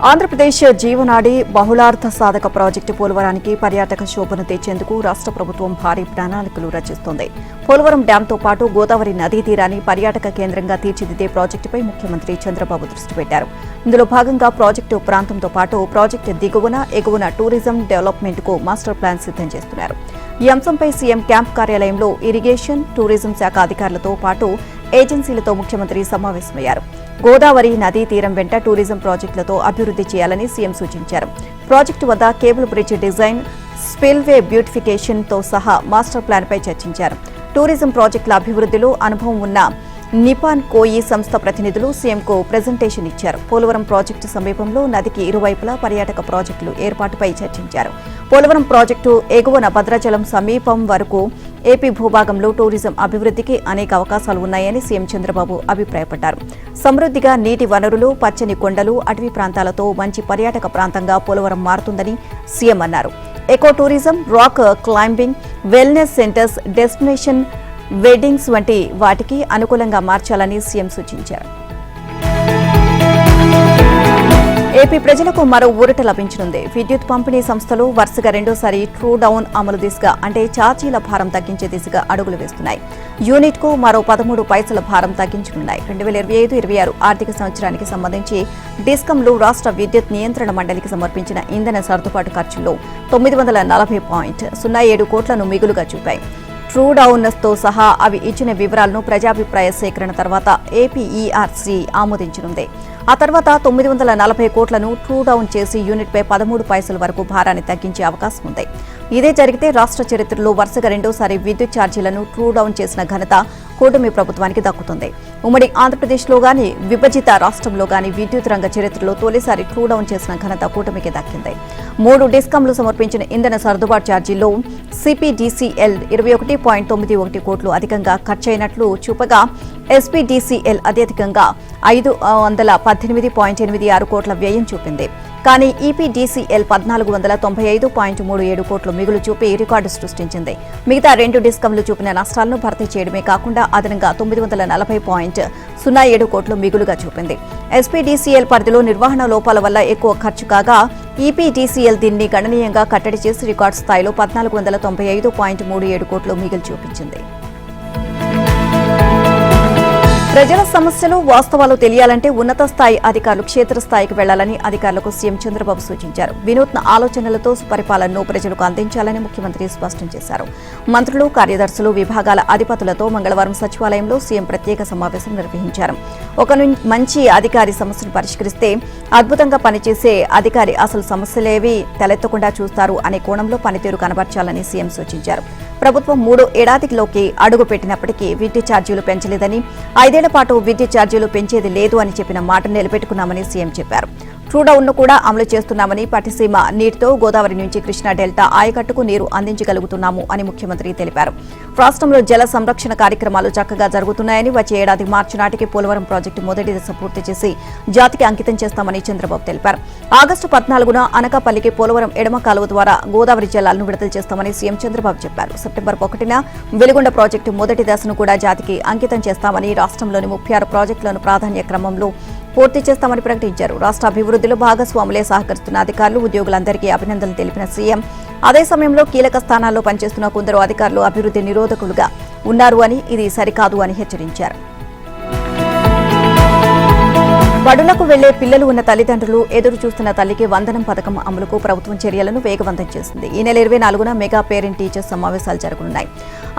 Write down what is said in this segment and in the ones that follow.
ఆంధ్రప్రదేశ్ జీవనాడి బహుళార్థ సాధక ప్రాజెక్టు పోలవరానికి పర్యాటక శోభను తెచ్చేందుకు రాష్ట్ర ప్రభుత్వం భారీ ప్రణాళికలు రచిస్తోంది. పోలవరం డ్యాంతో పాటు గోదావరి నదీ తీరాన్ని పర్యాటక కేంద్రంగా తీర్చిదిద్దే ప్రాజెక్టుపై ముఖ్యమంత్రి చంద్రబాబు దృష్టి పెట్టారు. ఇందులో భాగంగా ప్రాజెక్టు ప్రాంతంతో పాటు ప్రాజెక్టు దిగువన ఎగువన టూరిజం డెవలప్మెంట్కు మాస్టర్ ప్లాన్ సిద్ధం చేస్తున్నారు. ఈ అంశంపై సీఎం క్యాంప్ కార్యాలయంలో ఇరిగేషన్, టూరిజం శాఖ అధికారులతో పాటు ఏజెన్సీలతో ముఖ్యమంత్రి సమావేశమయ్యారు. గోదావరి నదీ తీరం వెంట టూరిజం ప్రాజెక్టులతో అభివృద్ది చేయాలని సీఎం సూచించారు. ప్రాజెక్టు వద్ద cable bridge design, spillway beautification తో సహా మాస్టర్ ప్లాన్పై చర్చించారు. టూరిజం ప్రాజెక్టుల అభివృద్దిలో అనుభవం ఉన్న నిపాన్ కోయి సంస్థ ప్రతినిధులు సీఎంకు ప్రెజెంటేషన్ ఇచ్చారు. పోలవరం ప్రాజెక్టు సమీపంలో నదికి ఇరువైపులా పర్యాటక ప్రాజెక్టులు ఏర్పాటుపై చర్చించారు. పోలవరం ప్రాజెక్టు ఎగువన భద్రాచలం సమీపం వరకు ఏపీ భూభాగంలో టూరిజం అభివృద్ధికి అనేక అవకాశాలు ఉన్నాయని సీఎం చంద్రబాబు అభిప్రాయపడ్డారు. సమృద్ధిగా నీటి వనరులు, పచ్చని కొండలు, అటవీ ప్రాంతాలతో మంచి పర్యాటక ప్రాంతంగా పోలవరం మారుతుందని సీఎం అన్నారు. Eco tourism, rock climbing, wellness centres, destination weddings వంటి వాటికి అనుకూలంగా మార్చాలని సీఎం సూచించారు. ఏపీ ప్రజలకు మరో ఊరట లభించనుంది. విద్యుత్ పంపిణీ సంస్థలు వరుసగా రెండోసారి ట్రూ డౌన్ అమలు దిశగా అంటే ఛార్జీల భారం తగ్గించే దిశగా అడుగులు వేస్తున్నాయి. యూనిట్ కు మరో 13 పైసల భారం తగ్గించనున్నాయి. 2025-26 ఆర్థిక సంవత్సరానికి సంబంధించి డిస్కంలు రాష్ట్ర విద్యుత్ నియంత్రణ మండలికి సమర్పించిన ఇంధన సర్దుబాటు ఖర్చుల్లో 940.07 కోట్లను మిగులుగా చూపాయి. ట్రూ డౌన్తో సహా అవి ఇచ్చిన వివరాలను ప్రజాభిప్రాయ సేకరణ తర్వాత ఏపీఈఆర్సీ ఆమోదించనుంది. ఆ తర్వాత 940 కోట్లను ట్రూ డౌన్ చేసి యూనిట్పై 13 పైసల వరకు భారాన్ని తగ్గించే అవకాశం ఉంది. ఇదే జరిగితే రాష్ట్ర చరిత్రలో వరుసగా రెండోసారి విద్యుత్ ఛార్జీలను ట్రూ డౌన్ చేసిన ఘనత కూటమి ప్రభుత్వానికి దక్కుతుంది. ఉమ్మడి ఆంధ్రప్రదేశ్లో గాని, విభజిత రాష్ట్రంలో గాని విద్యుత్ రంగ చరిత్రలో తొలిసారి ట్రూ డౌన్ చేసిన ఘనత కూటమికి దక్కింది. 3 డిస్కంలు సమర్పించిన ఇంధన సర్దుబాటు ఛార్జీల్లో సిపిడిసిఎల్ 21.91 కోట్లు అధికంగా ఖర్చయినట్లు చూపగా ఎస్పీడీసీఎల్ అత్యధికంగా 518.86 కోట్ల వ్యయం చూపింది. కానీ ఈపీడీసీఎల్ 1495.37 కోట్లు మిగులు చూపి రికార్డు సృష్టించింది. మిగతా 2 డిస్కంలు చూపిన నష్టాలను భర్తీ చేయడమే కాకుండా అదనంగా 940.07 కోట్లు మిగులుగా చూపింది. ఎస్పీడీసీఎల్ పరిధిలో నిర్వహణ లోపాల వల్ల ఎక్కువ ఖర్చు కాగా ఈపీడీసీఎల్ దీన్ని గణనీయంగా కట్టడి చేసి రికార్డు స్థాయిలో 1495.37 కోట్లు మిగులు చూపించింది. ప్రజల సమస్యలు, వాస్తవాలు తెలియాలంటే ఉన్నత స్థాయి అధికారులు క్షేత్రస్థాయికి వెళ్లాలని అధికారులకు సీఎం చంద్రబాబు సూచించారు. వినూత్న ఆలోచనలతో పరిపాలనను ప్రజలకు అందించాలని ముఖ్యమంత్రి స్పష్టం చేశారు. మంత్రులు, కార్యదర్శులు, విభాగాల అధిపతులతో మంగళవారం సచివాలయంలో సీఎం ప్రత్యేక సమావేశం నిర్వహించారు. ఒక మంచి అధికారి సమస్యను పరిష్కరిస్తే అద్భుతంగా పనిచేసే అధికారి అసలు సమస్యలేవి తలెత్తకుండా చూస్తారు అనే కోణంలో పనితీరు కనబర్చాలని సీఎం సూచించారు. ప్రభుత్వం 3 ఏడాదిలోకి అడుగు పెట్టినప్పటికీ విద్యుత్ ఛార్జీలు పెంచలేదని, 5 ఏళ్ల పాటు విద్యుత్ ఛార్జీలు పెంచేది లేదు అని చెప్పిన మాట నిలబెట్టుకున్నామని సీఎం చెప్పారు. ట్రూ డౌన్ను కూడా అమలు చేస్తున్నామని, పట్టిసీమ నీటితో గోదావరి నుంచి కృష్ణా డెల్టా ఆయకట్టుకు నీరు అందించగలుగుతున్నాము అని ముఖ్యమంత్రి తెలిపారు. రాష్ట్రంలో జల సంరక్షణ కార్యక్రమాలు చక్కగా జరుగుతున్నాయని, వచ్చే ఏడాది మార్చి నాటికి పోలవరం ప్రాజెక్టు మొదటి దశ పూర్తి చేసి జాతికి అంకితం చేస్తామని చంద్రబాబు తెలిపారు. ఆగస్టు 14న అనకాపల్లికి పోలవరం ఎడమ కాలువ ద్వారా గోదావరి జలాలను విడుదల చేస్తామని సీఎం చంద్రబాబు చెప్పారు. సెప్టెంబర్ 1న వెలుగొండ ప్రాజెక్టు మొదటి దశను కూడా జాతికి అంకితం చేస్తామని, రాష్ట్రంలోని 36 ప్రాజెక్టులను ప్రాధాన్య క్రమంలో పూర్తి చేస్తామని ప్రకటించారు. రాష్ట్ర అభివృద్ధిలో భాగస్వాములే సహకరిస్తున్న అధికారులు, ఉద్యోగులందరికీ అభినందనలు తెలిపిన సీఎం అదే సమయంలో కీలక స్థానాల్లో పనిచేస్తున్న కొందరు అధికారులు అభివృద్ధి నిరోధకులుగా ఉన్నారు అని, ఇది సరికాదు అని హెచ్చరించారు. బడులకు వెళ్లే పిల్లలు ఉన్న తల్లిదండ్రులు ఎదురు చూస్తున్న తల్లికి వందనం పథకం అమలుకు ప్రభుత్వం చర్యలను వేగవంతం చేసింది. ఈ నెల 24న మెగా పేరెంట్ టీచర్స్ సమావేశాలు జరగనున్నాయి.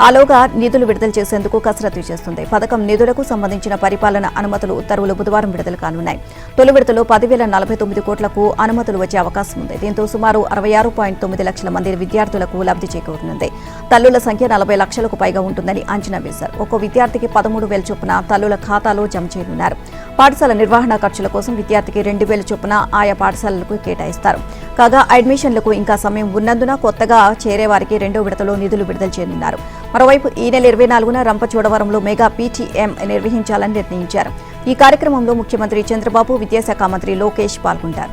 ఆలోగా నిధులు విడుదల చేసేందుకు కసరత్తు చేస్తుంది. పథకం నిధులకు సంబంధించిన పరిపాలన అనుమతులు ఉత్తర్వులు బుధవారం విడుదల కానున్నాయి. తొలి విడతలో 10,049 కోట్లకు అనుమతులు వచ్చే అవకాశం ఉంది. దీంతో సుమారు 66.9 లక్షల మంది విద్యార్థులకు లబ్ధి చేకూరనుంది. తల్లుల సంఖ్య 40 లక్షలకు పైగా ఉంటుందని అంచనా వేశారు. ఒక్కో విద్యార్థికి 13,000 చొప్పున తల్లుల ఖాతాలో జమ చేయనున్నారు. పాఠశాల నిర్వహణ ఖర్చుల కోసం విద్యార్థికి 2,000 చొప్పున ఆయా పాఠశాలలకు కేటాయిస్తారు. కాగా అడ్మిషన్లకు ఇంకా సమయం ఉన్నందున కొత్తగా చేరేవారికి 2వ విడతలో నిధులు విడుదల చేయనున్నారు. మరోవైపు ఈ నెల 24న రంపచోడవరంలో మెగా పీటీఎం నిర్వహించాలని నిర్ణయించారు. ఈ కార్యక్రమంలో ముఖ్యమంత్రి చంద్రబాబు, విద్యాశాఖ మంత్రి లోకేష్ పాల్గొంటారు.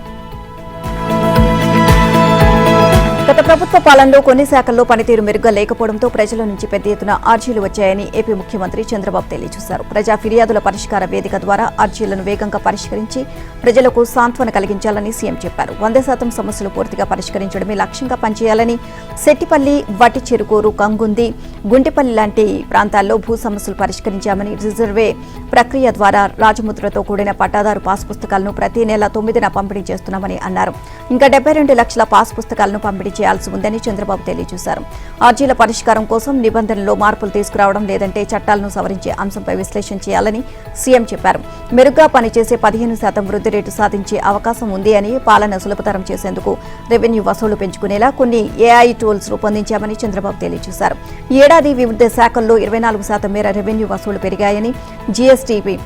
గత ప్రభుత్వ పాలనలో కొన్ని శాఖల్లో పనితీరు మెరుగ్గా లేకపోవడంతో ప్రజల నుంచి పెద్ద ఎత్తున అర్జీలు వచ్చాయని ఏపీ ముఖ్యమంత్రి చంద్రబాబు తెలియజేశారు. ప్రజా ఫిర్యాదుల పరిష్కార వేదిక ద్వారా అర్జీలను వేగంగా పరిష్కరించి ప్రజలకు సాంత్వన కలిగించాలని సీఎం చెప్పారు. 100% సమస్యలు పూర్తిగా పరిష్కరించడమే లక్ష్యంగా పనిచేయాలని, సెట్టిపల్లి, వట్టిచెరుకూరు, కంగుంది, గుంటిపల్లి లాంటి ప్రాంతాల్లో భూ సమస్యలు పరిష్కరించామని, రిజర్వే ప్రక్రియ ద్వారా రాజముద్రతో కూడిన పట్టాదారు పాస్ పుస్తకాలను ప్రతి నెల 9న పంపిణీ చేస్తున్నామని అన్నారు. ఇంకా 72 లక్షల పాస్ పుస్తకాలను పంపిణీ చేయాల్సి ఉందని చంద్రబాబు తెలియజేశారు. అర్జీల పరిష్కారం కోసం నిబంధనల్లో మార్పులు తీసుకురావడం లేదంటే చట్టాలను సవరించే అంశంపై విశ్లేషణ చేయాలని సీఎం చెప్పారు. మెరుగ్గా పనిచేసే 15% వృద్ధి రేటు సాధించే అవకాశం ఉంది అని, పాలన సులభతరం చేసేందుకు రెవెన్యూ వసూళ్లు పెంచుకునేలా కొన్ని ఏఐ టూల్స్ రూపొందించామని చంద్రబాబు తెలియజేశారు. ఈ ఏడాది వివిధ శాఖల్లో 24% మేర రెవెన్యూ వసూళ్లు పెరిగాయని, జీఎస్టీపీ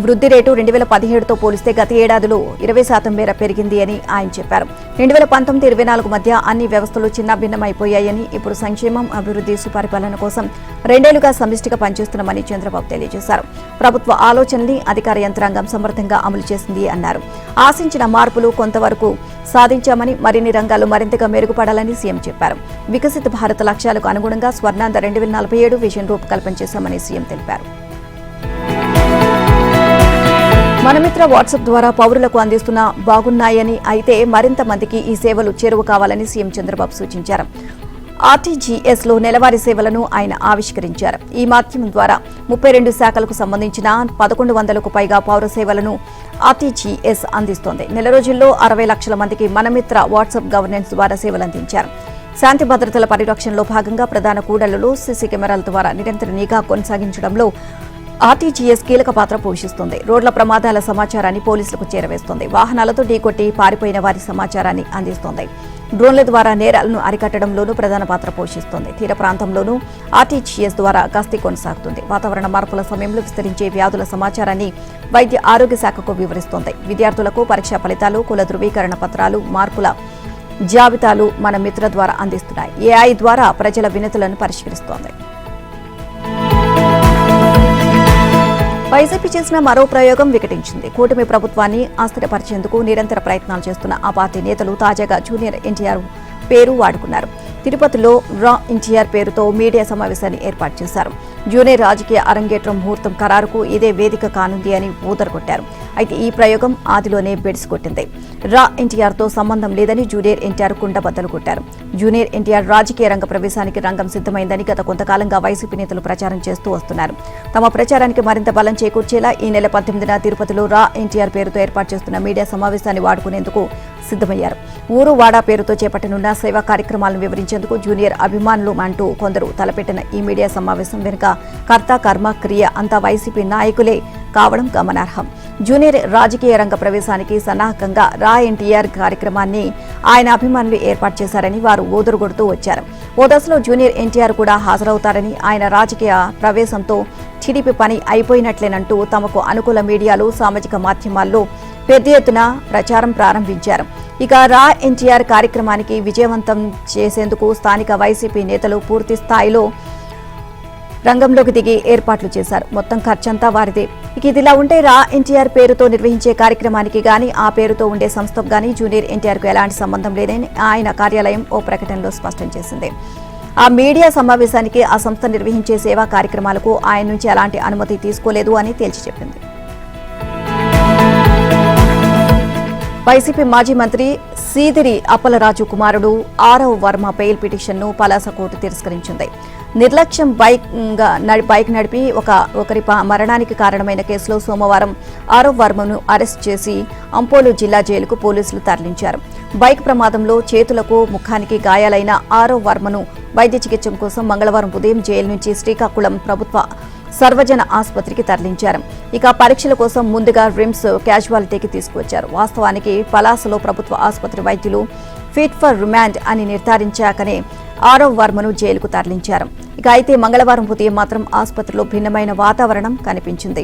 వృద్ధి రేటు 2017తో పోలిస్తే గత ఏడాదిలో 20% మేర పెరిగింది అని ఆయన చెప్పారు. 2019-24 మధ్య అన్ని వ్యవస్థలు చిన్న భిన్నమైపోయాయని, ఇప్పుడు సంక్షేమం, అభివృద్ధి, సుపరిపాలన కోసం 2 ఏళ్లుగా సమిష్టిగా పనిచేస్తున్నామని చంద్రబాబు తెలియజేశారు. ప్రభుత్వ ఆలోచనల్ని అధికార యంత్రాంగం సమర్థంగా అమలు చేసింది అన్నారు. ఆశించిన మార్పులు కొంతవరకు సాధించామని, మరిన్ని రంగాలు మరింతగా మెరుగుపడాలని సీఎం చెప్పారు. వికసిత భారత లక్ష్యాలకు అనుగుణంగా స్వర్ణాంధ్ర 2047 విజన్ రూపకల్పన చేశామని సీఎం తెలిపారు. మనమిత్ర వాట్సాప్ ద్వారా పౌరులకు అందిస్తున్న బాగున్నాయని, అయితే మరింత మందికి ఈ సేవలు చేరువ కావాలని సీఎం చంద్రబాబు సూచించారు. ఆర్టీజీఎస్లో నెలవారీ సేవలను ఆయన ఆవిష్కరించారు. ఈ మాధ్యమం ద్వారా 32 శాఖలకు సంబంధించిన 1100కు పైగా పౌర సేవలను ఆర్టీజీఎస్ అందిస్తోంది. నెల రోజుల్లో 60 లక్షల మందికి మనమిత్ర వాట్సాప్ గవర్నెన్స్ ద్వారా సేవలు అందించారు. శాంతి భద్రతల పరిరక్షణలో భాగంగా ప్రధాన కూడళ్లలో సీసీ కెమెరాల ద్వారా నిరంతర నిఘా కొనసాగించడంలో ఆర్టీజీఎస్ కీలక పాత్ర పోషిస్తుంది. రోడ్ల ప్రమాదాల సమాచారాన్ని పోలీసులకు చేరవేస్తోంది. వాహనాలతో ఢీకొట్టి పారిపోయిన వారి సమాచారాన్ని అందిస్తోంది. డ్రోన్ల ద్వారా నేరాలను అరికట్టడంలోనూ ప్రధాన పాత్ర పోషిస్తోంది. తీర ప్రాంతంలోనూ ఆర్టీజీఎస్ ద్వారా గస్తీ కొనసాగుతుంది. వాతావరణ మార్పుల సమయంలో విస్తరించే వ్యాధుల సమాచారాన్ని వైద్య ఆరోగ్య శాఖకు వివరిస్తోంది. విద్యార్థులకు పరీక్షా ఫలితాలు, కుల ధృవీకరణ పత్రాలు, మార్కుల జాబితాలు మన మిత్ర ద్వారా అందిస్తున్నాయి. ఏఐ ద్వారా ప్రజల వినతులను పరిష్కరిస్తోంది. వైసీపీ చేసిన మరో ప్రయోగం వికటించింది. కూటమి ప్రభుత్వాన్ని అస్థిరపరిచేందుకు నిరంతర ప్రయత్నాలు చేస్తున్న ఆ పార్టీ నేతలు తాజాగా జూనియర్ ఎన్టీఆర్ పేరు వాడుకున్నారు. తిరుపతిలో రా ఎన్టీఆర్ పేరుతో మీడియా సమావేశాన్ని ఏర్పాటు చేశారు. జూనియర్ రాజకీయ అరంగేట్రం ముహూర్తం ఖరారుకు ఇదే వేదిక కానుంది అని ఊదరగొట్టారు. అయితే ఈ ప్రయోగం ఆదిలోనే బెడిసి కొట్టింది. రా ఎన్టీఆర్తో సంబంధం లేదని జూనియర్ ఎన్టీఆర్ కుండబద్దలు కొట్టారు. జూనియర్ ఎన్టీఆర్ రాజకీయ రంగ ప్రవేశానికి రంగం సిద్ధమైందని గత కొంతకాలంగా వైసీపీ నేతలు ప్రచారం చేస్తూ వస్తున్నారు. తమ ప్రచారానికి మరింత బలం చేకూర్చేలా ఈ నెల 18న తిరుపతిలో రా ఎన్టీఆర్ పేరుతో ఏర్పాటు చేస్తున్న మీడియా సమావేశాన్ని వాడుకునేందుకు సిద్ధమయ్యారు. ఊరు వాడా పేరుతో చేపట్టనున్న సేవా కార్యక్రమాలను వివరించేందుకు జూనియర్ అభిమానులు అంటూ కొందరు తలపెట్టిన ఈ మీడియా సమావేశం వెనుక కర్త, కర్మ, క్రియ అంతా వైసీపీ నాయకులే కావడం గమనార్హం. జూనియర్ రాజకీయ రంగ ప్రవేశానికి సన్నాహకంగా రా ఎన్టీఆర్ కార్యక్రమాన్ని ఆయన అభిమానులు ఏర్పాటు చేశారని వారు ఊదరగొడుతూ వచ్చారు. ఓ దశలో జూనియర్ ఎన్టీఆర్ కూడా హాజరవుతారని, ఆయన రాజకీయ ప్రవేశంతో టీడీపీ పని అయిపోయినట్లేనంటూ తమకు అనుకూల మీడియాలు, సామాజిక మాధ్యమాల్లో పెద్ద ఎత్తున ప్రచారం ప్రారంభించారు. ఇక రా ఎన్టీఆర్ కార్యక్రమానికి విజయవంతం చేసేందుకు స్థానిక వైసీపీ నేతలు పూర్తి స్థాయిలో రంగంలోకి దిగి ఏర్పాట్లు చేశారు. మొత్తం ఖర్చంతా వారిదే. ఇక ఇదిలా ఉంటే రా ఎన్టీఆర్ పేరుతో నిర్వహించే కార్యక్రమానికి గానీ, ఆ పేరుతో ఉండే సంస్థకు గానీ జూనియర్ ఎన్టీఆర్కు ఎలాంటి సంబంధం లేదని ఆయన కార్యాలయం ఓ ప్రకటనలో స్పష్టం చేసింది. ఆ మీడియా సమావేశానికి ఆ సంస్థ నిర్వహించే సేవా కార్యక్రమాలకు ఆయన నుంచి ఎలాంటి అనుమతి తీసుకోలేదు అని తేల్చి చెప్పింది. వైసీపీ మాజీ మంత్రి సీదిరి అప్పలరాజు కుమారుడు ఆరవ్ వర్మ బెయిల్ పిటిషన్ను పలాస కోర్టు తిరస్కరించింది. నిర్లక్ష్యం బైక్ నడిపి ఒకరి మరణానికి కారణమైన కేసులో సోమవారం ఆరవ్ వర్మను అరెస్ట్ చేసి అంపోలు జిల్లా జైలుకు పోలీసులు తరలించారు. బైక్ ప్రమాదంలో చేతులకు, ముఖానికి గాయాలైన ఆరవ్ వర్మను వైద్య చికిత్స కోసం మంగళవారం ఉదయం జైలు నుంచి శ్రీకాకుళం ప్రభుత్వ సర్వజన ఆసుపత్రికి తరలించారు. ఇక పరీక్షల కోసం ముందుగా రిమ్స్ క్యాజువాలిటీకి తీసుకువచ్చారు. వాస్తవానికి పలాసలో ప్రభుత్వ ఆసుపత్రి వైద్యులు ఫిట్ ఫర్ రిమాండ్ అని నిర్ధారించాకనే ఆరవ్ వర్మను జైలుకు తరలించారు. ఇక అయితే మంగళవారం ఉదయం మాత్రం ఆసుపత్రిలో భిన్నమైన వాతావరణం కనిపించింది.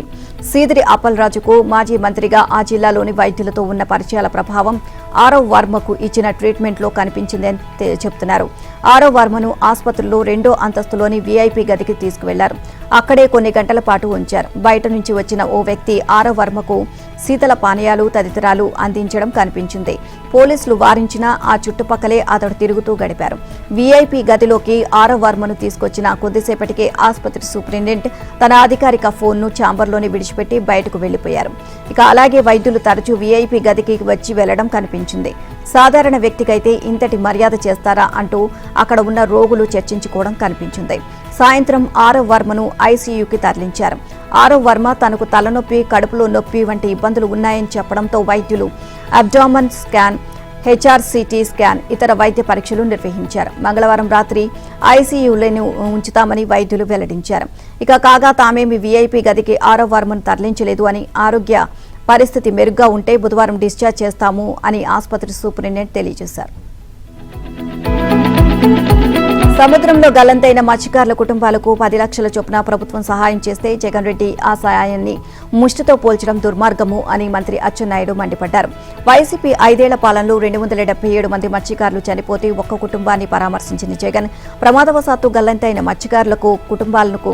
సీదిరి అప్పలరాజుకు మాజీ మంత్రిగా ఆ జిల్లాలోని వైద్యులతో ఉన్న పరిచయాల ప్రభావం ఆరవ్ వర్మకు ఇచ్చిన ట్రీట్మెంట్లో కనిపించిందని చెప్తున్నారు. ఆరవ్ వర్మను ఆసుపత్రిలో 2వ అంతస్తులోని వీఐపీ గదికి తీసుకువెళ్లారు. అక్కడే కొన్ని గంటల పాటు ఉంచారు. బయట నుంచి వచ్చిన ఓ వ్యక్తి ఆరవ్ వర్మకు శీతల పానీయాలు తదితరాలు అందించడం కనిపించింది. పోలీసులు వారించినా ఆ చుట్టుపక్కలే అతడు తిరుగుతూ గడిపారు. వీఐపీ గదిలోకి ఆరవ్ వర్మను తీసుకొచ్చిన కొద్దిసేపటికే ఆసుపత్రి సూపరింటెండెంట్ తన అధికారిక ఫోన్ను ఛాంబర్లోనే విడిచిపెట్టి బయటకు వెళ్లిపోయారు. ఇక అలాగే వైద్యులు తరచూ వీఐపీ గదికి వచ్చి వెళ్లడం కనిపించింది. సాధారణ వ్యక్తికైతే ఇంతటి మర్యాద చేస్తారా అంటూ అక్కడ ఉన్న రోగులు చర్చించుకోవడం కనిపించింది. సాయంత్రం ఆరవ్ వర్మను ఐసీయూకి తరలించారు. ఆరవ్ వర్మ తనకు తలనొప్పి, కడుపులో నొప్పి వంటి ఇబ్బందులు ఉన్నాయని చెప్పడంతో వైద్యులు అబ్డామన్ స్కాన్, హెచ్ఆర్సీటీ స్కాన్, ఇతర వైద్య పరీక్షలు నిర్వహించారు. మంగళవారం రాత్రి ఐసీయూలను ఉంచుతామని వైద్యులు వెల్లడించారు. కాగా తామేమి వీఐపీ గదికి ఆరవ్ వర్మను తరలించలేదు అని, ఆరోగ్య పరిస్థితి మెరుగ్గా ఉంటే బుధవారం డిశ్చార్జ్ చేస్తాము అని ఆసుపత్రి సూపరింటెండెంట్ తెలియజేశారు. సముద్రంలో గల్లంతైన మత్స్యకారుల కుటుంబాలకు 10 లక్షల చొప్పున ప్రభుత్వం సహాయం చేస్తే జగన్ రెడ్డి ఆ సాయాన్ని ముష్టితో పోల్చడం దుర్మార్గము అని మంత్రి అచ్చెన్నాయుడు మండిపడ్డారు. వైసీపీ 5 ఏళ్ల పాలనలో 277 మంది మత్స్యకారులు చనిపోతే ఒక్క కుటుంబాన్ని పరామర్శించిన జగన్ ప్రమాదవశాత్తు గల్లంతైన మత్స్యకారులకు కుటుంబాలకు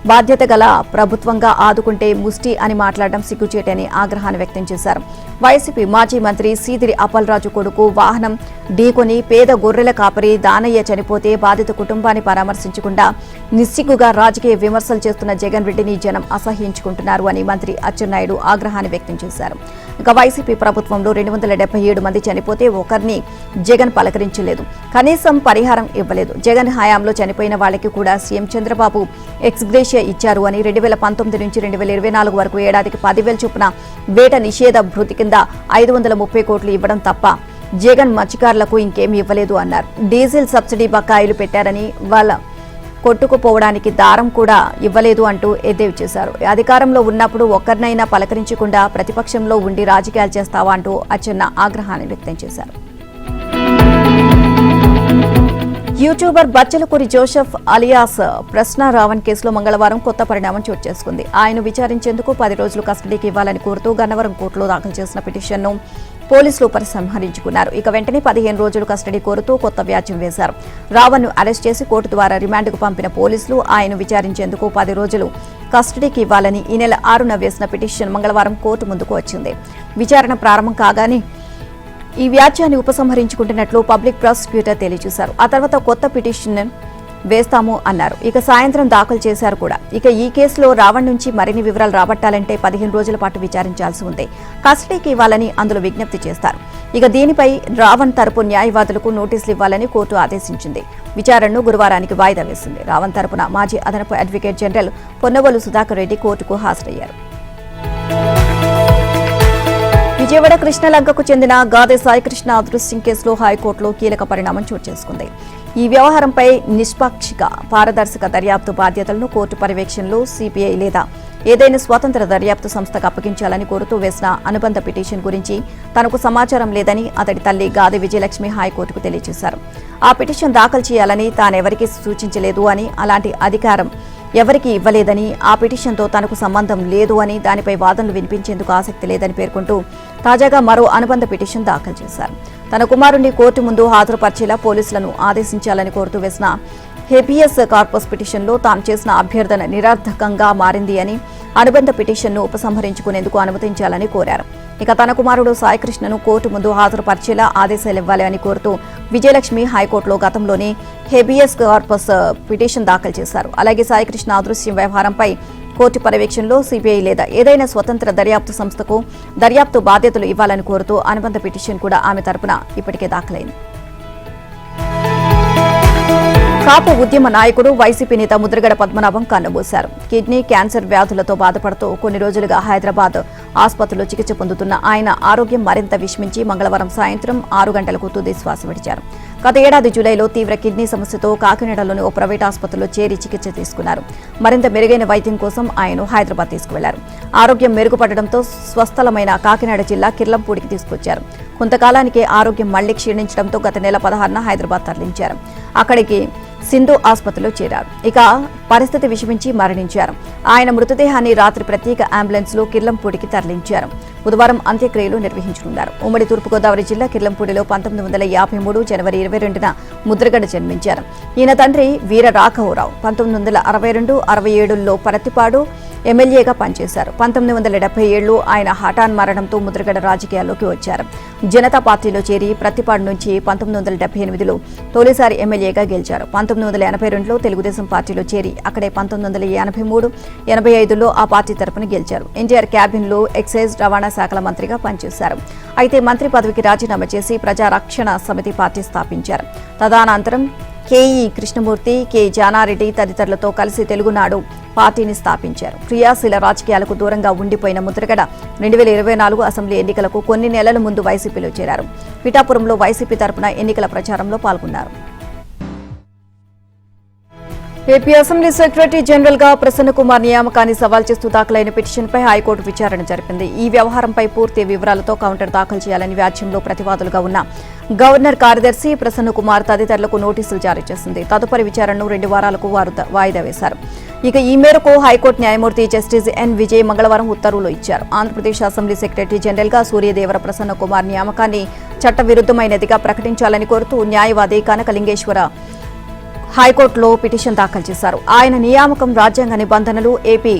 బాధ్యత గల ప్రభుత్వంగా ఆదుకుంటే ముష్టి అని మాట్లాడడం సిగ్గుచేటని ఆగ్రహాన్ని వ్యక్తం చేశారు. వైసీపీ మాజీ మంత్రి సీదిరి అప్పలరాజు కొడుకు వాహనం ఢీకొని పేద గొర్రెల కాపరి దానయ్య చనిపోతే బాధిత కుటుంబాన్ని పరామర్శించకుండా నిస్సిగ్గుగా రాజకీయ విమర్శలు చేస్తున్న జగన్ రెడ్డిని జనం అసహ్యించుకుంటున్నారు అని మంత్రి అచ్చెన్నాయుడు ఆగ్రహాన్ని వ్యక్తం చేశారు. వైసీపీ ప్రభుత్వంలో 277 మంది చనిపోతే ఒకరిని జగన్ పలకరించలేదు, కనీసం పరిహారం ఇవ్వలేదు. జగన్ హయాంలో చనిపోయిన వాళ్లకి కూడా సీఎం చంద్రబాబు ఎక్స్గ్రేషియా ఇచ్చారు అని 2019 నుంచి 2024 వరకు ఏడాదికి 10,000 చొప్పున వేట నిషేధ భృతి కింద 530 కోట్లు ఇవ్వడం తప్ప జగన్ మత్స్యకారులకు ఇంకేమీ ఇవ్వలేదు అన్నారు. డీజిల్ సబ్సిడీ బకాయిలు పెట్టారని, వాళ్ళ కొట్టుకుపోవడానికి దారం కూడా ఇవ్వలేదు అంటూ ఎద్దేవి చేశారు. అధికారంలో ఉన్నప్పుడు ఒక్కరినైనా పలకరించకుండా ప్రతిపక్షంలో ఉండి రాజకీయాలు చేస్తావా అంటూ అచ్చెన్న ఆగ్రహాన్ని వ్యక్తం చేశారు. యూట్యూబర్ బచ్చలకూరి జోసెఫ్ అలియాస్ ప్రశ్న రావణ్ కేసులో మంగళవారం కొత్త పరిణామం చోటు చేసుకుంది. ఆయన విచారించేందుకు 10 రోజులు కస్టడీకి ఇవ్వాలని కోరుతూ గన్నవరం కోర్టులో దాఖలు చేసిన పిటిషన్ను పోలీసులు ఉపసంహరించుకున్నారు. వెంటనే 15 రోజులు కస్టడీ కోరుతూ కొత్త వ్యాజ్యం వేశారు. రావణ్ను అరెస్ట్ చేసి కోర్టు ద్వారా రిమాండ్కు పంపిన పోలీసులు ఆయన విచారించేందుకు 10 రోజులు కస్టడీకి ఇవ్వాలని ఈ నెల 6న వేసిన పిటిషన్ మంగళవారం కోర్టు ముందుకు వచ్చింది. విచారణ ప్రారంభం కాగానే ఈ వ్యాజ్యాన్ని ఉపసంహరించుకుంటున్నట్లు పబ్లిక్ ప్రాసిక్యూటర్ తెలియజేశారు. ఆ తర్వాత కొత్త పిటిషన్ వేస్తాము అన్నారు. సాయంత్రం దాఖలు చేశారు కూడా. ఈ కేసులో రావణ్ నుంచి మరిన్ని వివరాలు రాబట్టాలంటే 15 రోజుల పాటు విచారించాల్సి ఉంది. కస్టడీకి ఇవ్వాలని అందులో విజ్ఞప్తి చేస్తారు. దీనిపై రావణ్ తరపు న్యాయవాదులకు నోటీసులు ఇవ్వాలని కోర్టు ఆదేశించింది. విచారణను గురువారానికి వాయిదా వేసింది. రావణ్ తరపున మాజీ అదనపు అడ్వకేట్ జనరల్ పొన్నవోలు సుధాకర్ రెడ్డి కోర్టుకు హాజరయ్యారు. విజయవాడ కృష్ణలంకకు చెందిన గాదె సాయికృష్ణ అదృశ్యం కేసులో హైకోర్టులో కీలక పరిణామం చోటు చేసుకుంది. ఈ వ్యవహారంపై నిష్పాక్షిక, పారదర్శక దర్యాప్తు బాధ్యతలను కోర్టు పర్యవేక్షణలో సిబిఐ లేదా ఏదైనా స్వతంత్ర దర్యాప్తు సంస్థకు అప్పగించాలని కోరుతూ వేసిన అనుబంధ పిటిషన్ గురించి తనకు సమాచారం లేదని అతడి తల్లి గాదె విజయలక్ష్మి హైకోర్టుకు తెలియజేశారు. ఆ పిటిషన్ దాఖలు చేయాలని తానెవరికీ సూచించలేదు అని, అలాంటి అధికారం ఎవరికీ ఇవ్వలేదని, ఆ పిటిషన్తో తనకు సంబంధం లేదు అని, దానిపై వాదనలు వినిపించేందుకు ఆసక్తి లేదని పేర్కొంటూ తాజాగా మరో అనుబంధ పిటిషన్ దాఖలు చేశారు. తన కుమారుణ్ణి కోర్టు ముందు హాజరుపరిచేలా పోలీసులను ఆదేశించాలని కోరుతూ వేసిన హేబియస్ కార్పస్ పిటిషన్లో తాను చేసిన అభ్యర్థన నిరర్థకంగా మారింది అని, అనుబంధ పిటిషన్ను ఉపసంహరించుకునేందుకు అనుమతించాలని కోరారు. తన కుమారుడు సాయికృష్ణను కోర్టు ముందు హాజరుపరిచేలా ఆదేశాలివ్వాలి అని కోరుతూ విజయలక్ష్మి హైకోర్టులో గతంలోనే హేబియస్ కార్పస్ పిటిషన్ దాఖలు చేశారు. అలాగే సాయికృష్ణ అదృశ్యం వ్యవహారంపై కోర్టు పర్యవేక్షణలో సిబిఐ లేదా ఏదైనా స్వతంత్ర దర్యాప్తు సంస్థకు దర్యాప్తు బాధ్యతలు ఇవ్వాలని కోరుతూ అనుబంధ పిటిషన్ కూడా ఆమె తరపున ఇప్పటికే దాఖలైంది. కాపు ఉద్యమ నాయకుడు వైసీపీ నేత ముద్రగడ పద్మనాభం కన్నుమూశారు. కిడ్నీ క్యాన్సర్ వ్యాధులతో బాధపడుతూ కొన్ని రోజులుగా హైదరాబాద్ ఆసుపత్రిలో చికిత్స పొందుతున్న ఆయన ఆరోగ్యం మరింత విషమించి మంగళవారం సాయంత్రం 6 గంటలకు తుది శ్వాస విడిచారు. గత ఏడాది జూలైలో తీవ్ర కిడ్నీ సమస్యతో కాకినాడలోని ఓ ప్రైవేట్ ఆసుపత్రిలో చేరి చికిత్స తీసుకున్నారు. మరింత మెరుగైన వైద్యం కోసం ఆయన హైదరాబాద్ తీసుకువెళ్లారు. ఆరోగ్యం మెరుగుపడడంతో స్వస్థలమైన కాకినాడ జిల్లా కిర్లంపూడికి తీసుకొచ్చారు. కొంతకాలానికే ఆరోగ్యం మళ్లీ క్షీణించడంతో గత నెల 16న హైదరాబాద్ తరలించారు. అక్కడికి సింధు ఆసుపత్రిలో చేరారు. పరిస్థితి విషమించి మరణించారు. ఆయన మృతదేహాన్ని రాత్రి ప్రత్యేక అంబులెన్స్ లో కిర్లంపూడికి తరలించారు. బుధవారం అంత్యక్రియలు నిర్వహించనున్నారు. ఉమ్మడి తూర్పుగోదావరి జిల్లా కిర్లంపూడిలో 1953 జనవరి 22న ముద్రగడ జన్మించారు. ఈయన తండ్రి వీర రాఘవరావు 1962, 67లో పరతిపాడు, ఎమ్మెల్యేగా పనిచేశారు. 1977లో ఆయన హఠాన్ మరణంతో ముద్రగడ రాజకీయాల్లోకి వచ్చారు. జనతా పార్టీలో చేరి ప్రతిపాడు నుంచి 1978లో తొలిసారి ఎమ్మెల్యేగా గెలిచారు. 1982లో తెలుగుదేశం పార్టీలో చేరి అక్కడే 1983, 85లో ఆ పార్టీ తరపున గెలిచారు. ఎన్టీఆర్ క్యాబినెట్లో ఎక్సైజ్, రవాణా శాఖల మంత్రిగా పనిచేశారు. అయితే మంత్రి పదవికి రాజీనామా చేసి ప్రజారక్షణ సమితి పార్టీ స్థాపించారు. తదనంతరం కేఈ కృష్ణమూర్తి, కె జానారెడ్డి తదితరులతో కలిసి తెలుగునాడు పార్టీని స్థాపించారు. క్రియాశీల రాజకీయాలకు దూరంగా ఉండిపోయిన ముద్రగడ 2024 అసెంబ్లీ ఎన్నికలకు కొన్ని నెలల ముందు వైసీపీలో చేరారు. పిఠాపురంలో వైసీపీ తరపున ఎన్నికల ప్రచారంలో పాల్గొన్నారు. ఏపీ అసెంబ్లీ సెక్రటరీ జనరల్ గా ప్రసన్న కుమార్ నియామకాన్ని సవాల్ చేస్తూ దాఖలైన పిటిషన్పై హైకోర్టు విచారణ జరిపింది. ఈ వ్యవహారంపై పూర్తి వివరాలతో కౌంటర్ దాఖలు చేయాలని వ్యాజ్యంలో ప్రతివాదులుగా ఉన్న గవర్నర్ కార్యదర్శి ప్రసన్న కుమార్ తదితరులకు నోటీసులు జారీ చేసింది. తదుపరి విచారణను 2 వారాలకు వాయిదా వేశారు. ఇక ఈ మేరకు హైకోర్టు న్యాయమూర్తి జస్టిస్ ఎన్ విజయ్ మంగళవారం ఉత్తర్వులు ఇచ్చారు. ఆంధ్రప్రదేశ్ అసెంబ్లీ సెక్రటరీ జనరల్ గా సూర్యదేవర ప్రసన్న కుమార్ నియామకాన్ని చట్టవిరుద్ధమైనదిగా ప్రకటించాలని కోరుతూ న్యాయవాది కనకలింగేశ్వర హైకోర్టులో పిటిషన్ దాఖలు చేశారు. ఆయన నియామకం రాజ్యాంగ నిబంధనలు, ఏపీ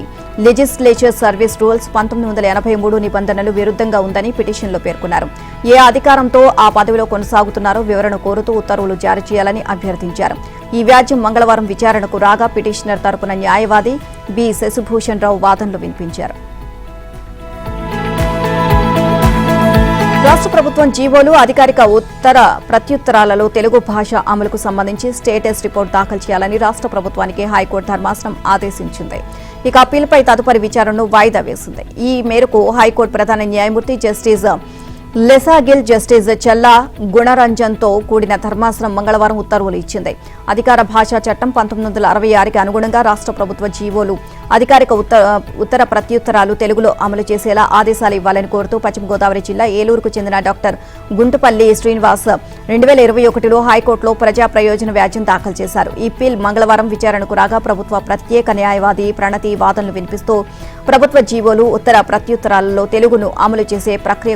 లెజిస్లేచర్ సర్వీస్ రూల్స్ 1983 నిబంధనలు విరుద్ధంగా ఉందని పిటిషన్లో పేర్కొన్నారు. ఏ అధికారంతో ఆ పదవిలో కొనసాగుతున్నారో వివరణ కోరుతూ ఉత్తర్వులు జారీ చేయాలని అభ్యర్థించారు. ఈ వ్యాజ్యం మంగళవారం విచారణకు రాగా పిటిషనర్ తరపున న్యాయవాది బి శశిభూషణ్ రావు వాదనలు వినిపించారు. రాష్ట్ర ప్రభుత్వం జీవోలు, అధికారిక ఉత్తర ప్రత్యుత్తరాలలో తెలుగు భాష అమలుకు సంబంధించి స్టేటస్ రిపోర్ట్ దాఖలు చేయాలని రాష్ట్ర ప్రభుత్వానికి హైకోర్టు ధర్మాసనం ఆదేశించింది. ఇక అప్పీలుపై తదుపరి విచారణను వాయిదా వేసింది. ఈ మేరకు హైకోర్టు ప్రధాన న్యాయమూర్తి జస్టిస్ లెసాగిల్, జస్టిస్ చల్లా గుణరంజన్తో కూడిన ధర్మాసనం మంగళవారం ఉత్తర్వులు ఇచ్చింది. అధికార భాషా చట్టం 1966కి అనుగుణంగా రాష్ట్ర ప్రభుత్వ జీవోలు, అధికారిక ఉత్తర ప్రత్యుత్తరాలు తెలుగులో అమలు చేసేలా ఆదేశాలు ఇవ్వాలని కోరుతూ పశ్చిమ గోదావరి జిల్లా ఏలూరుకు చెందిన డాక్టర్ గుంటుపల్లి శ్రీనివాస్ 2021లో హైకోర్టులో ప్రజా ప్రయోజన వ్యాజ్యం దాఖలు చేశారు. ఈ పిల్ మంగళవారం విచారణకు రాగా ప్రభుత్వ ప్రత్యేక న్యాయవాది ప్రణతి వాదనలు వినిపిస్తూ ప్రభుత్వ జీవోలు, ఉత్తర ప్రత్యుత్తరాలలో తెలుగును అమలు చేసే ప్రక్రియ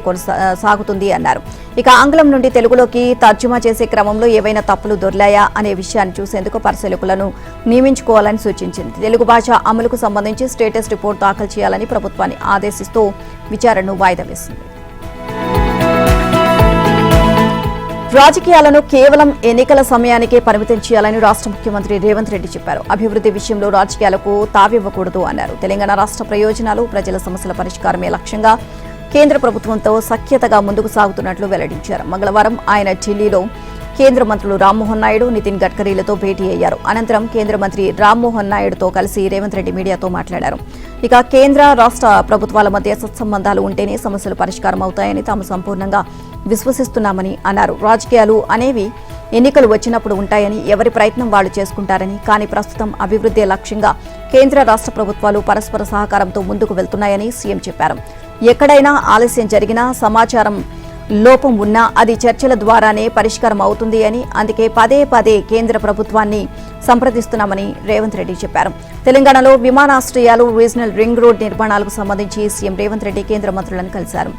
సాగుతుంది అన్నారు. ఇక ఆంగ్లం నుండి తెలుగులోకి తర్జుమా చేసే క్రమంలో ఏవైనా తప్పులు దొర్లాయా అనే విషయాన్ని చూసేందుకు పరిశీలకులను నియమించుకోవాలని సూచించింది. తెలుగు భాష అమలుకు సంబంధించి స్టేటస్ రిపోర్ట్ దాఖలు చేయాలని ప్రభుత్వాన్ని ఆదేశిస్తూ విచారణను వాయిదా వేసింది. రాజకీయాలను కేవలం ఎన్నికల సమయానికే పరిమితం చేయాలని రాష్ట్ర ముఖ్యమంత్రి రేవంత్ రెడ్డి చెప్పారు. అభివృద్ధి విషయంలో రాజకీయాలకు తావివ్వకూడదు అన్నారు. తెలంగాణ రాష్ట్ర ప్రయోజనాలు, ప్రజల సమస్యల పరిష్కారమే లక్ష్యంగా కేంద్ర ప్రభుత్వంతో సఖ్యతగా ముందుకు సాగుతున్నట్లు వెల్లడించారు. మంగళవారం ఆయన ఢిల్లీలో కేంద్ర మంత్రులు రామ్మోహన్ నాయుడు, నితిన్ గడ్కరీలతో భేటీ అయ్యారు. అనంతరం కేంద్ర మంత్రి రామ్మోహన్ నాయుడుతో కలిసి రేవంత్ రెడ్డి మీడియాతో మాట్లాడారు. ఇక కేంద్ర, రాష్ట్ర ప్రభుత్వాల మధ్య సత్సంబంధాలు ఉంటేనే సమస్యలు పరిష్కారం అవుతాయని తాము సంపూర్ణంగా విశ్వసిస్తున్నామని అన్నారు. రాజకీయాలు అనేవి ఎన్నికలు వచ్చినప్పుడు ఉంటాయని, ఎవరి ప్రయత్నం వాళ్లు చేసుకుంటారని, కానీ ప్రస్తుతం అభివృద్ధి లక్ష్యంగా కేంద్ర, రాష్ట్ర ప్రభుత్వాలు పరస్పర సహకారంతో ముందుకు వెళ్తున్నాయని సీఎం చెప్పారు. ఎక్కడైనా ఆలస్యం జరిగినా, సమాచారం లోపం ఉన్నా అది చర్చల ద్వారానే పరిష్కారం అవుతుంది అని, అందుకే పదే పదే కేంద్ర ప్రభుత్వాన్ని సంప్రదిస్తున్నామని రేవంత్ రెడ్డి చెప్పారు. తెలంగాణలో విమానాశ్రయాలు, రీజనల్ రింగ్ రోడ్ నిర్మాణాలకు సంబంధించి సీఎం రేవంత్ రెడ్డి కేంద్ర మంత్రులను కలిశారు.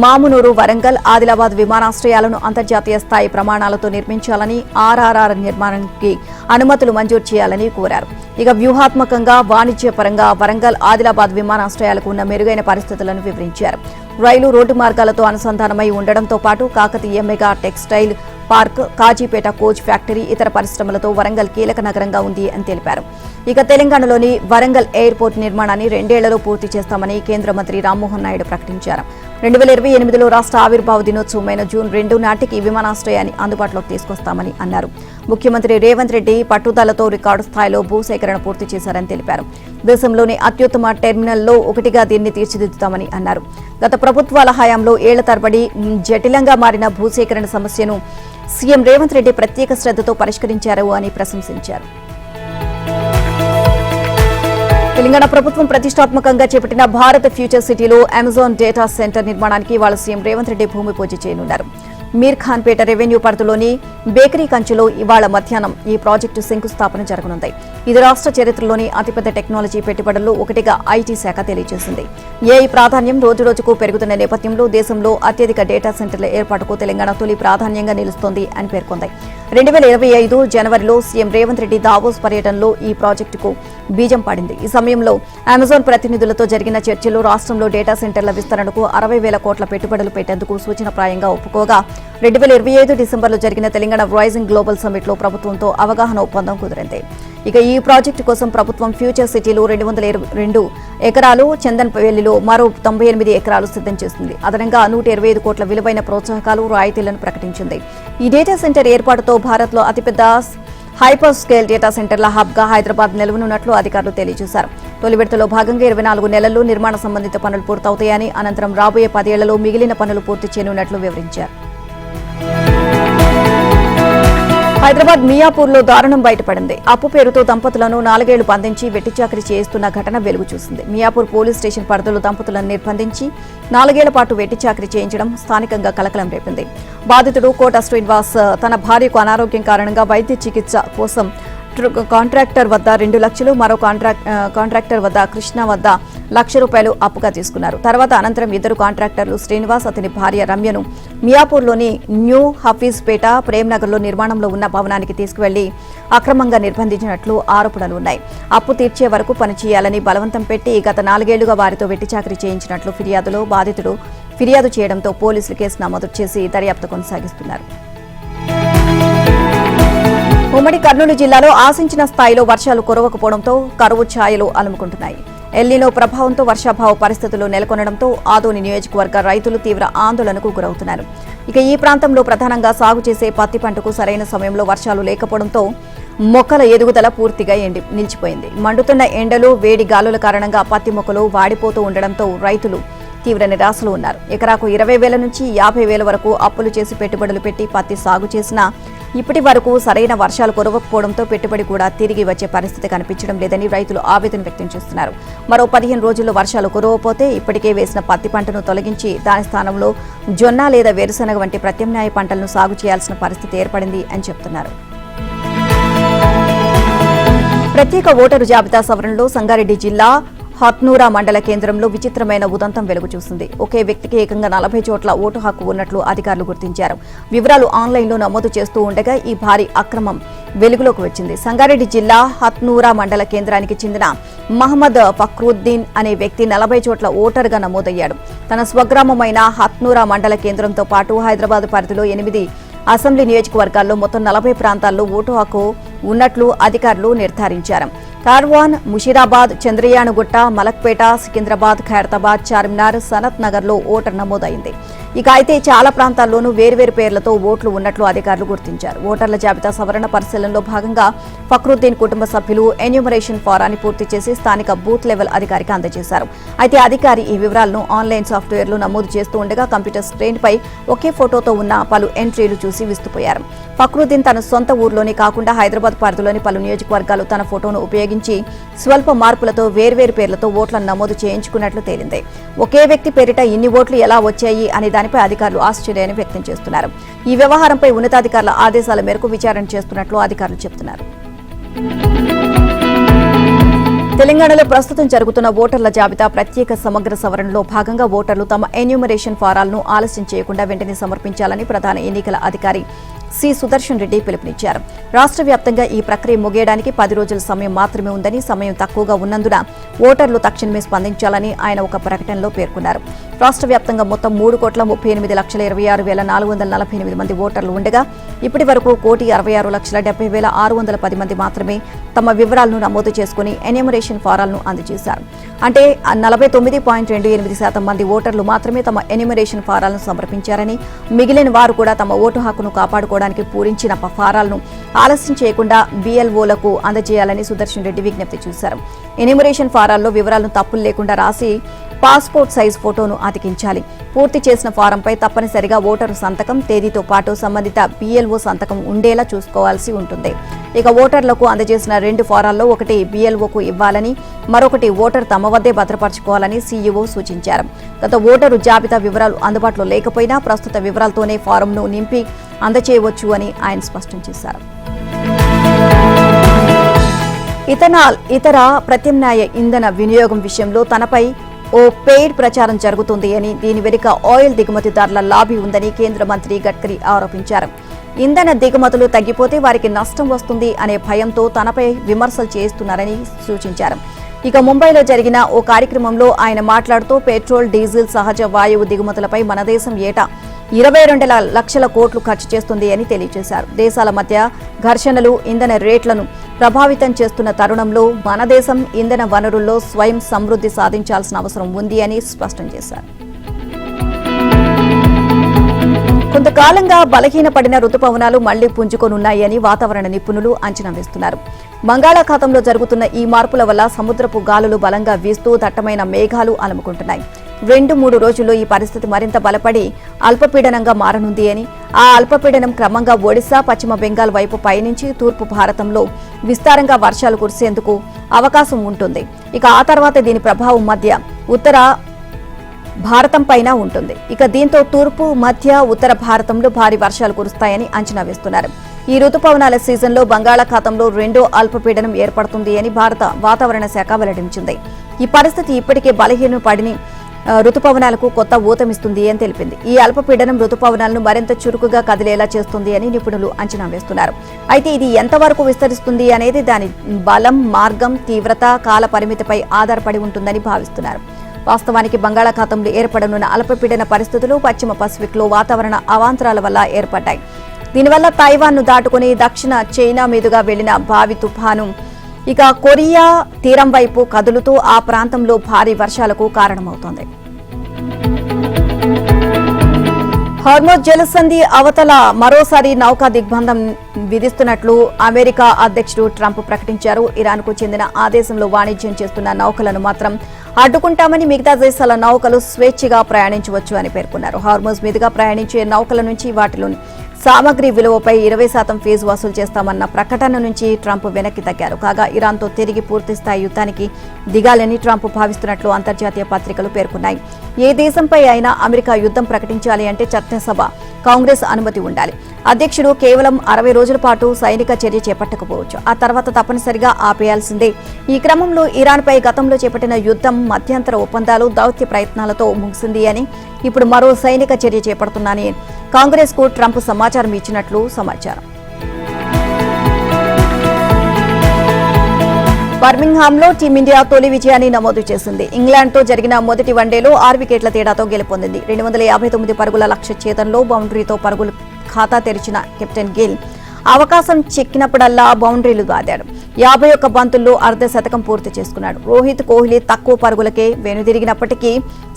మామునూరు, వరంగల్, ఆదిలాబాద్ విమానాశ్రయాలను అంతర్జాతీయ స్థాయి ప్రమాణాలతో నిర్మించాలని, ఆర్ఆర్ఆర్ నిర్మాణానికి అనుమతులు మంజూరు చేయాలని కోరారు. ఇక వ్యూహాత్మకంగా, వాణిజ్యపరంగా వరంగల్, ఆదిలాబాద్ విమానాశ్రయాలకు ఉన్న మెరుగైన పరిస్థితులను వివరించారు. రైలు, రోడ్డు మార్గాలతో అనుసంధానమై ఉండడంతో పాటు Kakatiya mega textile park, Kazipet coach factory, ఇతర పరిశ్రమలతో వరంగల్ కీలక నగరంగా ఉంది అని తెలిపారు. ఇక తెలంగాణలోని వరంగల్ ఎయిర్పోర్ట్ నిర్మాణాన్ని 2 ఏళ్లలో పూర్తి చేస్తామని కేంద్ర మంత్రి రామ్మోహన్ నాయుడు ప్రకటించారు. 2028లో రాష్ట్ర ఆవిర్భావ దినోత్సవమైన జూన్ 2 నాటికి విమానాశ్రయాన్ని అందుబాటులోకి తీసుకొస్తామని అన్నారు. ముఖ్యమంత్రి రేవంత్ రెడ్డి పట్టుదలతో రికార్డు స్థాయిలో భూసేకరణ పూర్తి చేశారని తెలిపారు. దేశంలోని అత్యుత్తమ టెర్మినల్లో ఒకటిగా దీన్ని తీర్చిదిద్దుతామని అన్నారు. గత ప్రభుత్వాల హయాంలో ఏళ్ల తరబడి జటిలంగా మారిన భూసేకరణ సమస్యను సీఎం రేవంత్ రెడ్డి ప్రత్యేక శ్రద్ధతో పరిష్కరించారు అని ప్రశంసించారు. తెలంగాణ ప్రభుత్వం ప్రతిష్టాత్మకంగా చేపట్టిన భారత్ ఫ్యూచర్ సిటీలో అమెజాన్ డేటా సెంటర్ నిర్మాణానికి ఇవాళ సీఎం రేవంత్ రెడ్డి భూమి పూజ చేయనున్నారు. మీర్ ఖాన్పేట రెవెన్యూ పరిధిలోని బేకరీ కంచులో ఇవాళ మధ్యాహ్నం ఈ ప్రాజెక్టు శంకుస్థాపన జరగనుంది. ఇది రాష్ట్ర చరిత్రలోని అతిపెద్ద టెక్నాలజీ పెట్టుబడుల్లో ఒకటిగా ఐటీ శాఖ తెలియజేసింది. ఏఐ ప్రాధాన్యం రోజురోజుకు పెరుగుతున్న నేపథ్యంలో దేశంలో అత్యధిక డేటా సెంటర్ల ఏర్పాటుకు తెలంగాణ తొలి ప్రాధాన్యంగా నిలుస్తోంది అని పేర్కొంది. 2025 జనవరిలో సీఎం రేవంత్ రెడ్డి దావోస్ పర్యటనలో ఈ ప్రాజెక్టుకు బీజం పడింది. ఈ సమయంలో అమెజాన్ ప్రతినిధులతో జరిగిన చర్చలో రాష్ట్రంలో డేటా సెంటర్ల విస్తరణకు 60,000 కోట్ల పెట్టుబడులు పెట్టేందుకు సూచనప్రాయంగా ఒప్పుకోగా 2025 డిసెంబర్లో జరిగిన తెలంగాణ రైజింగ్ గ్లోబల్ సమ్మిట్లో ప్రభుత్వంతో అవగాహన ఒప్పందం కుదిరింది. ఇక ఈ ప్రాజెక్టు కోసం ప్రభుత్వం ఫ్యూచర్ సిటీలో 222 ఎకరాలు, చందన్పల్లిలో మరో 98 ఎకరాలు సిద్ధం చేస్తుంది. అదనంగా 125 కోట్ల విలువైన ప్రోత్సాహకాలు, రాయితీలను ప్రకటించింది. ఈ డేటా సెంటర్ ఏర్పాటుతో భారత్లో అతిపెద్ద హైపర్ స్కేల్ డేటా సెంటర్ల హబ్గా హైదరాబాద్ నిలవనున్నట్లు అధికారులు తెలియజేశారు. తొలి విడతలో భాగంగా 24 నెలల్లో నిర్మాణ సంబంధిత పనులు పూర్తవుతాయని, అనంతరం రాబోయే 10 ఏళ్లలో మిగిలిన పనులు పూర్తి చేయనున్నట్లు వివరించారు. హైదరాబాద్ మియాపూర్లో దారుణం బయటపడింది. అప్పు పేరుతో దంపతులను 4 ఏళ్లు బంధించి వెట్టిచాకరీ చేయిస్తున్న ఘటన వెలుగు చూసింది. మియాపూర్ పోలీస్ స్టేషన్ పరిధిలో దంపతులను నిర్బంధించి 4 ఏళ్ల పాటు వెట్టిచాకరీ చేయించడం స్థానికంగా కలకలం రేపింది. బాధితుడు కోట శ్రీనివాస్ తన భార్యకు అనారోగ్యం కారణంగా వైద్య చికిత్స కోసం కాంట్రాక్టర్ వద్ద 2 లక్షలు, మరో కాంట్రాక్టర్ వద్ద కృష్ణ వద్ద ₹1,00,000 అప్పుగా తీసుకున్నారు. తర్వాత అనంతరం ఇద్దరు కాంట్రాక్టర్లు శ్రీనివాస్, అతని భార్య రమ్యను మియాపూర్లోని న్యూ హఫీజ్పేట, ప్రేమ్నగర్లో నిర్మాణంలో ఉన్న భవనానికి తీసుకువెళ్లి అక్రమంగా నిర్బంధించినట్లు ఆరోపణలు ఉన్నాయి. అప్పు తీర్చే వరకు పనిచేయాలని బలవంతం పెట్టి గత 4 ఏళ్లుగా వారితో వెట్టిచాకరీ చేయించినట్లు ఫిర్యాదులో బాధితుడు ఫిర్యాదు చేయడంతో పోలీసులు కేసు నమోదు చేసి దర్యాప్తు కొనసాగిస్తున్నారు. ఉమ్మడి కర్నూలు జిల్లాలో ఆశించిన స్థాయిలో వర్షాలు కురవకపోవడంతో కరువు ఛాయలు అలుముకుంటున్నాయి. ఎల్నినో ప్రభావంతో వర్షాభావ పరిస్థితులు నెలకొనడంతో ఆదోని నియోజకవర్గ రైతులు తీవ్ర ఆందోళనకు గురవుతున్నారు. ఇక ఈ ప్రాంతంలో ప్రధానంగా సాగు చేసే పత్తి పంటకు సరైన సమయంలో వర్షాలు లేకపోవడంతో మొక్కల ఎదుగుదల పూర్తిగా నిలిచిపోయింది. మండుతున్న ఎండలు, వేడి గాలుల కారణంగా పత్తి మొక్కలు వాడిపోతూ ఉండడంతో రైతులు తీవ్ర నిరాశలో ఉన్నారు. ఎకరాకు 20,000 నుంచి 50,000 వరకు అప్పులు చేసి పెట్టుబడులు పెట్టి పత్తి సాగు చేసినా ఇప్పటి వరకు సరైన వర్షాలు కురవకపోవడంతో పెట్టుబడి కూడా తిరిగి వచ్చే పరిస్థితి కనిపించడం లేదని రైతులు ఆవేదన వ్యక్తం చేస్తున్నారు. మరో 15 రోజుల్లో వర్షాలు కురవకపోతే ఇప్పటికే వేసిన పత్తి పంటను తొలగించి దాని స్థానంలో జొన్న లేదా వేరుశనగ వంటి ప్రత్యామ్నాయ పంటలను సాగు చేయాల్సిన పరిస్థితి ఏర్పడింది అని చెబుతున్నారు. ప్రత్యేక ఓటరు జాబితా సవరణలో సంగారెడ్డి జిల్లా హత్నూరా మండల కేంద్రంలో విచిత్రమైన ఉదంతం వెలుగు చూసింది. ఒకే వ్యక్తికి ఏకంగా 40 చోట్ల ఓటు హక్కు ఉన్నట్లు అధికారులు గుర్తించారు. వివరాలు ఆన్లైన్లో నమోదు చేస్తూ ఉండగా ఈ భారీ అక్రమం వెలుగులోకి వచ్చింది. సంగారెడ్డి జిల్లా హత్నూరా మండల కేంద్రానికి చెందిన మహమ్మద్ ఫక్రుద్దీన్ అనే వ్యక్తి 40 చోట్ల ఓటరుగా నమోదయ్యాడు. తన స్వగ్రామమైన హత్నూరా మండల కేంద్రంతో పాటు హైదరాబాద్ పరిధిలో 8 అసెంబ్లీ నియోజకవర్గాల్లో మొత్తం 40 ప్రాంతాల్లో ఓటు హక్కు ఉన్నట్లు అధికారులు నిర్ధారించారు. కార్వాన్, ముషీరాబాద్, చంద్రయానగుట్ట, మలక్పేట, సికింద్రాబాద్, ఖైరతాబాద్, చార్మినార్, సనత్ నగర్లో ఓటర్ నమోదైంది. ఇక అయితే చాలా ప్రాంతాల్లోనూ వేర్వేరు పేర్లతో ఓట్లు ఉన్నట్లు అధికారులు గుర్తించారు. ఓటర్ల జాబితా సవరణ పరిశీలనలో భాగంగా ఫక్రుద్దీన్ కుటుంబ సభ్యులు ఎన్యూమరేషన్ ఫారాన్ని పూర్తి చేసి స్థానిక బూత్ లెవెల్ అధికారికి అందజేశారు. అయితే అధికారి ఈ వివరాలను ఆన్లైన్ సాఫ్ట్వేర్లో నమోదు చేస్తూ ఉండగా కంప్యూటర్ స్క్రీన్పై ఒకే ఫోటోతో ఉన్న పలు ఎంట్రీలు చూసి విస్తుపోయారు. ఫక్రుద్దీన్ తన సొంత ఊర్లోనే కాకుండా హైదరాబాద్ పరిధిలోని పలు నియోజకవర్గాలు తన ఫోటోను ఉపయోగించి స్వల్ప మార్పులతో వేర్వేరు పేర్లతో ఓట్లను నమోదు చేయించుకున్నట్లు తేలింది. ఒకే వ్యక్తి పేరిట ఇన్ని ఓట్లు ఎలా వచ్చాయి అనే దానిపై అధికారులు ఆశ్చర్యాన్ని వ్యక్తం చేస్తున్నారు. ఈ వ్యవహారంపై ఉన్నతాధికారుల ఆదేశాల మేరకు విచారణ చేస్తున్నట్లు అధికారులు చెబుతున్నారు. తెలంగాణలో ప్రస్తుతం జరుగుతున్న ఓటర్ల జాబితా ప్రత్యేక సమగ్ర సవరణలో భాగంగా ఓటర్లు తమ ఎన్యూమరేషన్ ఫారాలను ఆలస్యం చేయకుండా వెంటనే సమర్పించాలని ప్రధాన ఎన్నికల అధికారి సి సుదర్శన్ రెడ్డి పిలుపునిచ్చారు. రాష్ట్ర వ్యాప్తంగా ఈ ప్రక్రియ ముగియడానికి 10 రోజుల సమయం మాత్రమే ఉందని, సమయం తక్కువగా ఉన్నందున ఓటర్లు తక్షణమే స్పందించాలని ఆయన ఒక ప్రకటనలో పేర్కొన్నారు. రాష్ట్ర వ్యాప్తంగా మొత్తం 3,38,26,448 మంది ఓటర్లు ఉండగా ఇప్పటి వరకు 1,66,70,610 మంది మాత్రమే తమ వివరాలను నమోదు చేసుకుని ఎన్యూమరేషన్ ఫారాలను అందజేశారు. అంటే 49.28% మంది ఓటర్లు మాత్రమే తమ ఎన్యూమరేషన్ ఫారాలను సమర్పించారని, మిగిలిన వారు కూడా తమ ఓటు హక్కును కాపాడుకోవడానికి పూరించిన ఫారాలను ఆలస్యం చేయకుండా BLOలకు అందజేయాలని సుదర్శన్ రెడ్డి విజ్ఞప్తి చేశారు. ఎన్యూమరేషన్ ఫారాల్లో వివరాలను తప్పులు లేకుండా రాసి పాస్పోర్ట్ సైజ్ ఫోటోను అతికించాలి. పూర్తి చేసిన ఫారంపై తప్పనిసరిగా ఓటరు సంతకం, తేదీతో పాటు సంబంధిత BLO సంతకం ఉండేలా చూసుకోవాల్సి ఉంటుంది. ఇక ఓటర్లకు అందజేసిన 2 ఫారాల్లో ఒకటి BLOకు ఇవ్వాలని, మరొకటి ఓటర్ తమ వద్దే భద్రపరచుకోవాలని CEO సూచించారు. గత ఓటరు జాబితా వివరాలు అందుబాటులో లేకపోయినా ప్రస్తుత వివరాలతోనే ఫారంను నింపి అందజేయవచ్చు అని ఆయన స్పష్టం చేశారు. ఇథనాల్ ఇతర ప్రత్యామ్నాయ ఇంధన వినియోగం విషయంలో తనపై ఓ పెయిడ్ ప్రచారం జరుగుతుంది అని, దీని వెనుక ఆయిల్ దిగుమతిదారుల లాబీ ఉందని కేంద్ర మంత్రి గడ్కరీ ఆరోపించారు. ఇంధన దిగుమతులు తగ్గిపోతే వారికి నష్టం వస్తుంది అనే భయంతో తనపై విమర్శలు చేస్తున్నారని సూచించారు. ఇక ముంబైలో జరిగిన ఓ కార్యక్రమంలో ఆయన మాట్లాడుతూ పెట్రోల్, డీజిల్, సహజ వాయువు దిగుమతులపై మన దేశం ఏటా 22 లక్షల కోట్లు ఖర్చు చేస్తుంది అని తెలియజేశారు. దేశాల మధ్య ఘర్షణలు ఇంధన రేట్లను ప్రభావితం చేస్తున్న తరుణంలో మన దేశం ఇంధన వనరుల్లో స్వయం సమృద్ధి సాధించాల్సిన అవసరం ఉంది అని స్పష్టం చేశారు. కొంతకాలంగా బలహీనపడిన రుతుపవనాలు మళ్లీ పుంజుకొనున్నాయని వాతావరణ నిపుణులు అంచనా వేస్తున్నారు. బంగాళాఖాతంలో జరుగుతున్న ఈ మార్పుల వల్ల సముద్రపు గాలులు బలంగా వీస్తూ దట్టమైన మేఘాలు అలుముకుంటున్నాయి. 2-3 రోజుల్లో ఈ పరిస్థితి మరింత బలపడి అల్పపీడనంగా మారనుంది అని, ఆ అల్పపీడనం క్రమంగా ఒడిశా, పశ్చిమ బెంగాల్ వైపు పయనించి తూర్పు భారతంలో విస్తారంగా వర్షాలు కురిసేందుకు అవకాశం ఉంటుంది. ఇక ఆ తర్వాత దీని ప్రభావం మధ్య ఉత్తర భారతం పైన ఉంటుంది. ఇక దీంతో తూర్పు, మధ్య, ఉత్తర భారతంలో భారీ వర్షాలు కురుస్తాయని అంచనా వేస్తున్నారు. ఈ రుతుపవనాల సీజన్లో బంగాళాఖాతంలో రెండో అల్పపీడనం ఏర్పడుతుంది అని భారత వాతావరణ శాఖ వెల్లడించింది. ఈ పరిస్థితి ఇప్పటికే బలహీనపడిన రుతుపవనాలకు కొత్త ఊతమిస్తుంది అని తెలిపింది. ఈ అల్పపీడనం రుతుపవనాలను మరింత చురుకుగా కదిలేలా చేస్తుంది అని నిపుణులు అంచనా వేస్తున్నారు. అయితే ఇది ఎంతవరకు విస్తరిస్తుంది అనేది దాని బలం, మార్గం, తీవ్రత, కాల పరిమితిపై ఆధారపడి ఉంటుందని భావిస్తున్నారు. వాస్తవానికి బంగాళాఖాతంలో ఏర్పడనున్న అల్పపీడన పరిస్థితులు పశ్చిమ పసిఫిక్లో వాతావరణ అవాంతరాల వల్ల ఏర్పడ్డాయి. దీనివల్ల తైవాన్ను దాటుకుని దక్షిణ చైనా మీదుగా వెళ్లిన భావి తుఫాను ఇక కొరియా తీరం వైపు కదులుతూ ఆ ప్రాంతంలో భారీ వర్షాలకు కారణమవుతోంది. హార్మోజ్ జలసంధి అవతల మరోసారి నౌకా దిగ్బంధం విధిస్తున్నట్లు అమెరికా అధ్యక్షుడు ట్రంప్ ప్రకటించారు. ఇరాన్కు చెందిన ఆ దేశంలో వాణిజ్యం చేస్తున్న నౌకలను మాత్రం అడ్డుకుంటామని, మిగతా దేశాల నౌకలు స్వేచ్ఛగా ప్రయాణించవచ్చు అని పేర్కొన్నారు. హార్మోజ్ మీదుగా ప్రయాణించే నౌకల నుంచి వాటిలోని సామగ్రి విలువపై 20% ఫీజు వసూలు చేస్తామన్న ప్రకటన నుంచి ట్రంప్ వెనక్కి తగ్గారు. కాగా ఇరాన్తో తిరిగి పూర్తిస్థాయి యుద్ధానికి దిగాలని ట్రంప్ భావిస్తున్నట్లు అంతర్జాతీయ పత్రికలు పేర్కొన్నాయి. ఏ దేశంపై అయినా అమెరికా యుద్ధం ప్రకటించాలి అంటే చట్టసభ, కాంగ్రెస్ అనుమతి ఉండాలి. అధ్యక్షుడు కేవలం 60 రోజుల పాటు సైనిక చర్య చేపట్టకపోవచ్చు. ఆ తర్వాత తప్పనిసరిగా ఆపేయాల్సిందే. ఈ క్రమంలో ఇరాన్పై గతంలో చేపట్టిన యుద్ధం మధ్యంతర ఒప్పందాలు, దౌత్య ప్రయత్నాలతో ముగిసింది అని, ఇప్పుడు మరో సైనిక చర్య చేపడుతున్నానని కాంగ్రెస్ కు ట్రంప్ సమాచారం ఇచ్చినట్లు సమాచారం. బర్మింగ్హామ్లో టీమిండియా తొలి విజయాన్ని నమోదు చేసింది. ఇంగ్లాండ్తో జరిగిన మొదటి వన్డేలో 6 వికెట్ల తేడాతో గెలుపొందింది. 259 పరుగుల లక్ష్య ఛేదనలో బౌండరీతో పరుగులు ఖాతా తెరిచిన కెప్టెన్ గిల్ అవకాశం చిక్కినప్పుడల్లా బౌండరీలు దాదాడు. 51 బంతుల్లో అర్ధశతకం పూర్తి చేసుకున్నాడు. రోహిత్, కోహ్లీ తక్కువ పరుగులకే వెనుదిరిగినప్పటికీ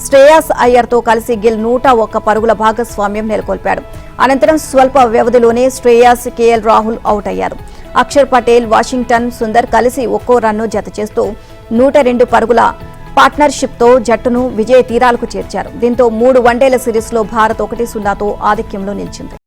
శ్రేయాస్ అయ్యర్తో కలిసి గిల్ 101 పరుగుల భాగస్వామ్యం నెలకొల్పాడు. అనంతరం స్వల్ప వ్యవధిలోనే శ్రేయాస్, కేఎల్ రాహుల్ అవుట్ అయ్యారు. అక్షర్ పటేల్, వాషింగ్టన్ సుందర్ కలిసి ఒక్కో రన్ను జత చేస్తూ 102 పరుగుల పార్ట్నర్షిప్తో జట్టును విజయ తీరాలకు చేర్చారు. దీంతో 3 వన్డేల సిరీస్లో భారత్ 1-0తో ఆధిక్యంలో నిలిచింది.